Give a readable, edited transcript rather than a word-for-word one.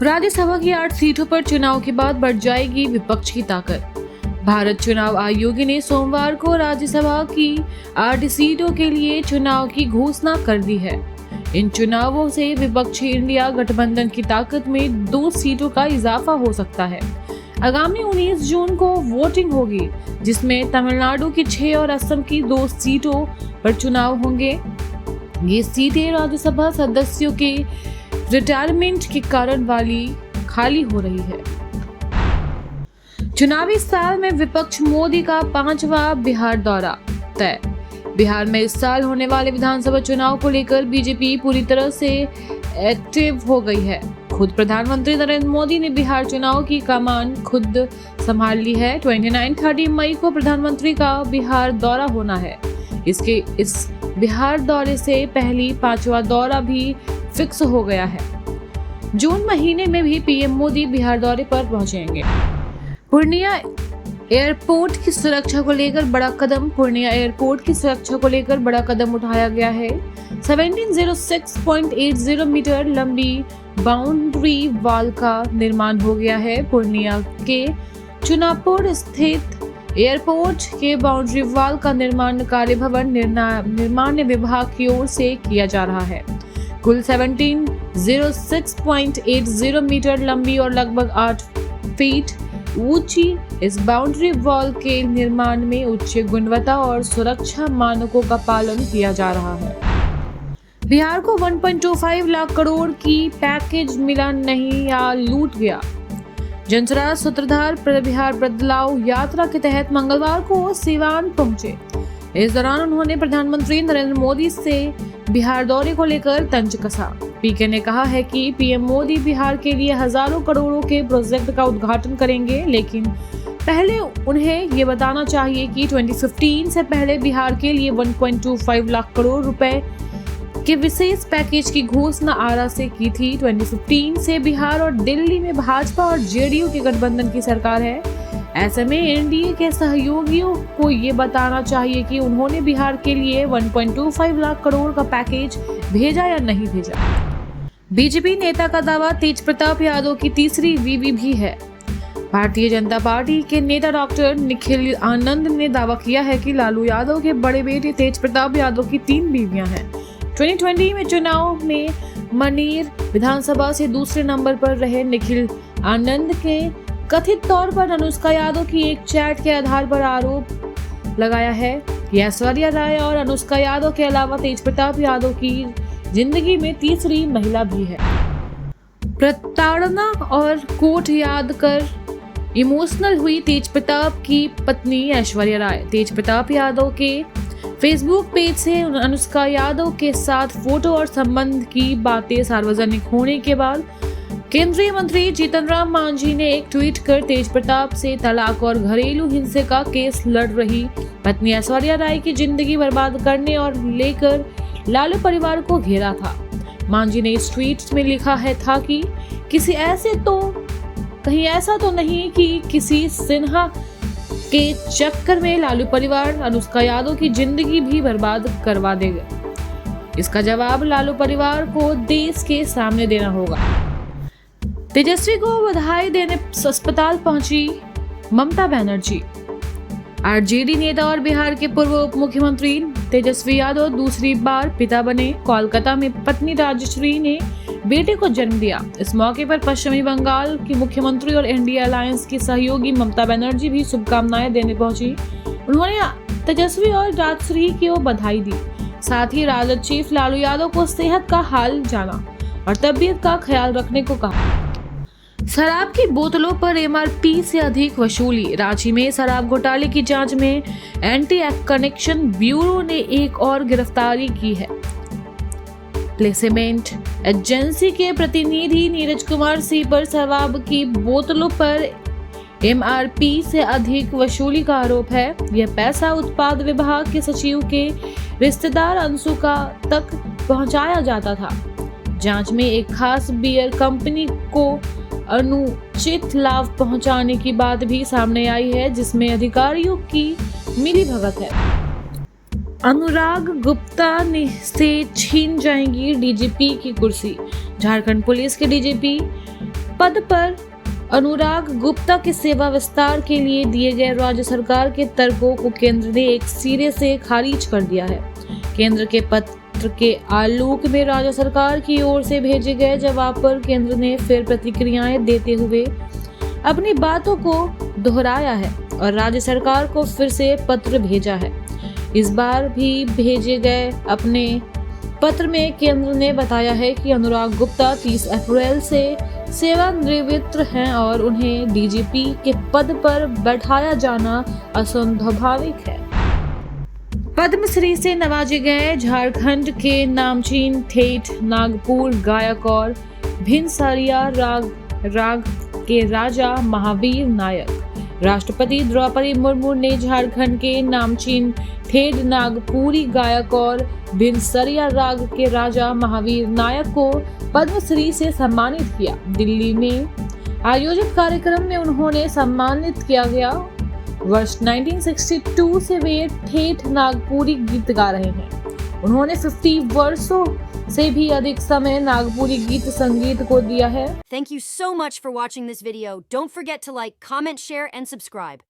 राज्यसभा की 8 सीटों पर चुनाव के बाद बढ़ जाएगी विपक्ष की ताकत। भारत चुनाव आयोग ने सोमवार को राज्यसभा की 8 सीटों के लिए चुनाव की घोषणा कर दी है। इन चुनावों से विपक्षी इंडिया गठबंधन की ताकत में 2 सीटों का इजाफा हो सकता है। आगामी 19 जून को वोटिंग होगी, जिसमें तमिलनाडु की 6 और असम की 2 सीटों पर चुनाव होंगे। ये सीटें राज्यसभा सदस्यों के रिटायरमेंट के कारण वाली खाली हो रही है। चुनावी साल में विपक्ष मोदी का 5वां बिहार दौरा तय। बिहार में इस साल होने वाले विधानसभा चुनाव को लेकर बीजेपी पूरी तरह से एक्टिव हो गई है। खुद प्रधानमंत्री नरेंद्र मोदी ने बिहार चुनाव की कमान खुद संभाल ली है। 29-30 मई को प्रधानमंत्री का बिहार दौरा होना है। इस बिहार दौरे से पहले 5वां दौरा भी फिक्स हो गया है। जून महीने में भी पीएम मोदी बिहार दौरे पर पहुंचेंगे। पूर्णिया एयरपोर्ट की सुरक्षा को लेकर बड़ा कदम उठाया गया है। 1706.80 मीटर लंबी बाउंड्री वॉल का निर्माण हो गया है। पूर्णिया के चुनापुर स्थित एयरपोर्ट के बाउंड्री वॉल का निर्माण कार्य भवन निर्माण विभाग की ओर से किया जा रहा है। कुल 1706.80 मीटर लंबी और लगभग 8 फीट ऊंची इस बाउंड्री वॉल के निर्माण में उच्च गुणवत्ता और सुरक्षा मानकों का पालन किया जा रहा है। बिहार को 1.25 लाख करोड़ की पैकेज मिला नहीं या लूट गया। जनसुराज सूत्रधार बिहार बदलाव यात्रा के तहत मंगलवार को सिवान पहुंचे। इस दौरान उन्होंने प्रधानमंत्री नरेंद्र मोदी से बिहार दौरे को लेकर तंज कसा। पीके ने कहा है कि पीएम मोदी बिहार के लिए हजारों करोड़ों के प्रोजेक्ट का उद्घाटन करेंगे, लेकिन पहले उन्हें ये बताना चाहिए कि 2015 से पहले बिहार के लिए 1.25 लाख करोड़ रुपए के विशेष पैकेज की घोषणा आरा से की थी। 2015 से बिहार और दिल्ली में भाजपा और जेडीयू के गठबंधन की सरकार है। ऐसे में एनडीए के सहयोगियों को ये बताना चाहिए कि उन्होंने बिहार के लिए 1.25 लाख करोड़ का पैकेज भेजा या नहीं भेजा। बीजेपी नेता का दावा तेजप्रताप यादव की तीसरी बीवी भी है। भारतीय जनता पार्टी के नेता डॉक्टर निखिल आनंद ने दावा किया है कि लालू यादव के बड़े बेटे तेजप्रताप यादव की 3 बीवियां हैं। 2020 में चुनाव में मनेर विधानसभा से दूसरे नंबर पर रहे निखिल आनंद के कथित तौर पर अनुष्का यादव की एक चैट के आधार पर आरोप लगाया है कि ऐश्वर्या राय और अनुष्का यादव के अलावा तेजप्रताप यादव की जिंदगी में तीसरी महिला भी है। प्रताड़ना और कोर्ट याद कर इमोशनल हुई तेजप्रताप की पत्नी ऐश्वर्या राय। तेजप्रताप यादव के फेसबुक पेज से अनुष्का यादव के साथ फोटो और संबंध की बातें सार्वजनिक होने के बाद केंद्रीय मंत्री जीतन राम मांझी ने एक ट्वीट कर तेजप्रताप से तलाक और घरेलू हिंसा का केस लड़ रही पत्नी ऐश्वर्या राय की जिंदगी बर्बाद करने और लेकर लालू परिवार को घेरा था। मांझी ने इस ट्वीट में लिखा था कि कहीं ऐसा तो नहीं कि किसी सिन्हा के चक्कर में लालू परिवार अनुष्का यादव की जिंदगी भी बर्बाद करवा देगा। इसका जवाब लालू परिवार को देश के सामने देना होगा। तेजस्वी को बधाई देने अस्पताल पहुंची ममता बनर्जी। आरजेडी नेता और बिहार के पूर्व उप मुख्यमंत्री तेजस्वी यादव दूसरी बार पिता बने। कोलकाता में पत्नी राजश्री ने बेटे को जन्म दिया। इस मौके पर पश्चिमी बंगाल की मुख्यमंत्री और एनडीए अलायंस की सहयोगी ममता बनर्जी भी शुभकामनाएं देने पहुंची। उन्होंने तेजस्वी और राजश्री को बधाई दी। साथ ही राजद चीफ लालू यादव को सेहत का हाल जाना और तबीयत का ख्याल रखने को कहा। शराब की बोतलों पर एमआरपी से अधिक वसूली। रांची में शराब घोटाले की जांच में एंटी कनेक्शन ब्यूरो ने एक और गिरफ्तारी की है। प्लेसमेंट एजेंसी के प्रतिनिधि नीरज कुमार सिंह पर शराब की बोतलों पर एमआरपी से अधिक वसूली का आरोप है। यह पैसा उत्पाद विभाग के सचिव के रिश्तेदार अंशु तक पहुंचाया जाता था। जांच में एक खास बियर कंपनी को अनुचित लाभ पहुंचाने की बात भी सामने आई है, जिसमें अधिकारियों की मिलीभगत है। अनुराग गुप्ता से छीन जाएंगी डीजीपी की कुर्सी। झारखंड पुलिस के डीजीपी पद पर अनुराग गुप्ता के सेवा विस्तार के लिए दिए गए राज्य सरकार के तर्कों को केंद्र ने एक सिरे से खारिज कर दिया है। केंद्र के पत्र के आलोक में राज्य सरकार की ओर से भेजे गए जवाब पर केंद्र ने फिर प्रतिक्रियाएं देते हुए अपनी बातों को दोहराया है और राज्य सरकार को फिर से पत्र भेजा है। इस बार भी भेजे गए अपने पत्र में केंद्र ने बताया है कि अनुराग गुप्ता 30 अप्रैल से सेवानिवृत्त हैं और उन्हें डीजीपी के पद पर बैठाया जाना असंवैधानिक है। पद्मश्री से नवाजे गए झारखंड के नामचीन ठेठ नागपुर गायक और भिनसरिया राग के राजा महावीर नायक। राष्ट्रपति द्रौपदी मुर्मू ने झारखंड के नामचीन ठेठ नागपुरी गायक और भिनसरिया राग के राजा महावीर नायक को पद्मश्री से सम्मानित किया। दिल्ली में आयोजित कार्यक्रम में उन्होंने सम्मानित किया गया। वर्ष 1962 से वे ठेठ नागपुरी गीत गा रहे हैं। उन्होंने 50 वर्षों से भी अधिक समय नागपुरी गीत संगीत को दिया है। Thank you so much for watching this video. Don't forget to like, comment, share and subscribe.